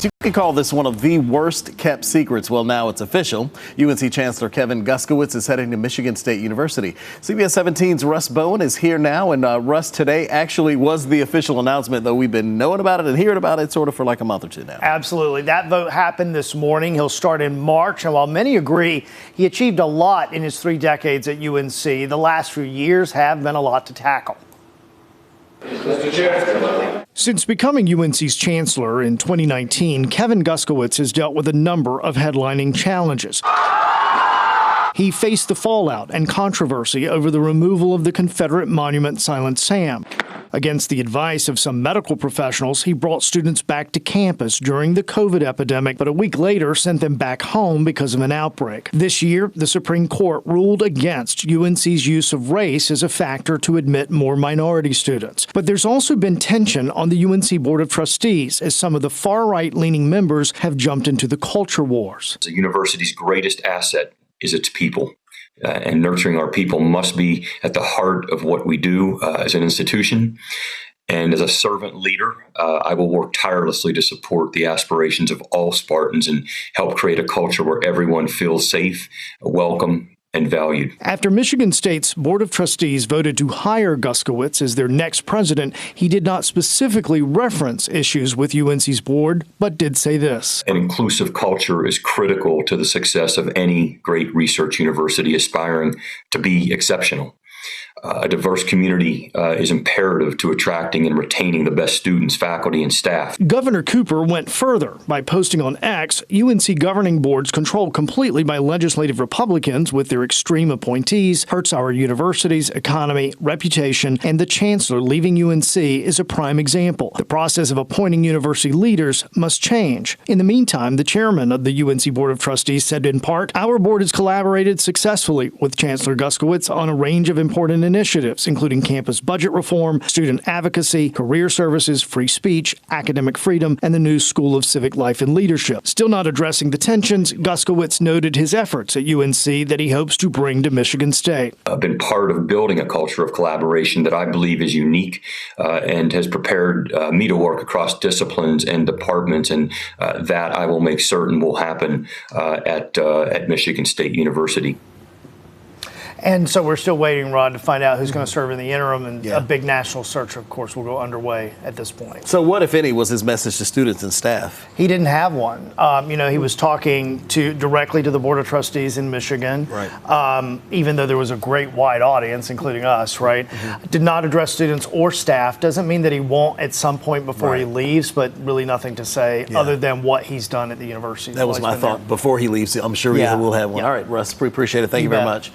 You could call this one of the worst kept secrets. Well, now it's official. UNC Chancellor Kevin Guskowitz is heading to Michigan State University. CBS 17's Russ Bowen is here now. And Russ, today actually was the official announcement, though we've been knowing about it and hearing about it sort of for like a month or two now. Absolutely. That vote happened this morning. He'll start in March. And while many agree he achieved a lot in his 3 decades at UNC, the last few years have been a lot to tackle. Mr. Chair. Since becoming UNC's chancellor in 2019, Kevin Guskowitz has dealt with a number of headlining challenges. He faced the fallout and controversy over the removal of the Confederate monument Silent Sam. Against the advice of some medical professionals, he brought students back to campus during the COVID epidemic, but a week later sent them back home because of an outbreak. This year, the Supreme Court ruled against UNC's use of race as a factor to admit more minority students. But there's also been tension on the UNC Board of Trustees as some of the far-right leaning members have jumped into the culture wars. The university's greatest asset is its people. And nurturing our people must be at the heart of what we do as an institution. And as a servant leader, I will work tirelessly to support the aspirations of all Spartans and help create a culture where everyone feels safe, welcome, and valued. After Michigan State's Board of Trustees voted to hire Guskowitz as their next president, he did not specifically reference issues with UNC's board, but did say this. An inclusive culture is critical to the success of any great research university aspiring to be exceptional. A diverse community is imperative to attracting and retaining the best students, faculty, and staff. Governor Cooper went further by posting on X, UNC governing boards controlled completely by legislative Republicans with their extreme appointees hurts our university's economy, reputation, and the chancellor leaving UNC is a prime example. The process of appointing university leaders must change. In the meantime, the chairman of the UNC Board of Trustees said in part, "Our board has collaborated successfully with Chancellor Guskowitz on a range of important initiatives, including campus budget reform, student advocacy, career services, free speech, academic freedom, and the new School of Civic Life and Leadership." Still not addressing the tensions, Guskowitz noted his efforts at UNC that he hopes to bring to Michigan State. I've been part of building a culture of collaboration that I believe is unique and has prepared me to work across disciplines and departments, and that I will make certain will happen at Michigan State University. And so we're still waiting, Rod, to find out who's going to serve in the interim, and a big national search, of course, will go underway at this point. So what, if any, was his message to students and staff? He didn't have one. He was talking directly to the Board of Trustees in Michigan, right. Even though there was a great wide audience, including us, right? Mm-hmm. Did not address students or staff. Doesn't mean that he won't at some point before he leaves, but really nothing to say other than what he's done at the university. That was my thought. Before he leaves, I'm sure he will have one. All right, Russ, we appreciate it. Thank you very much.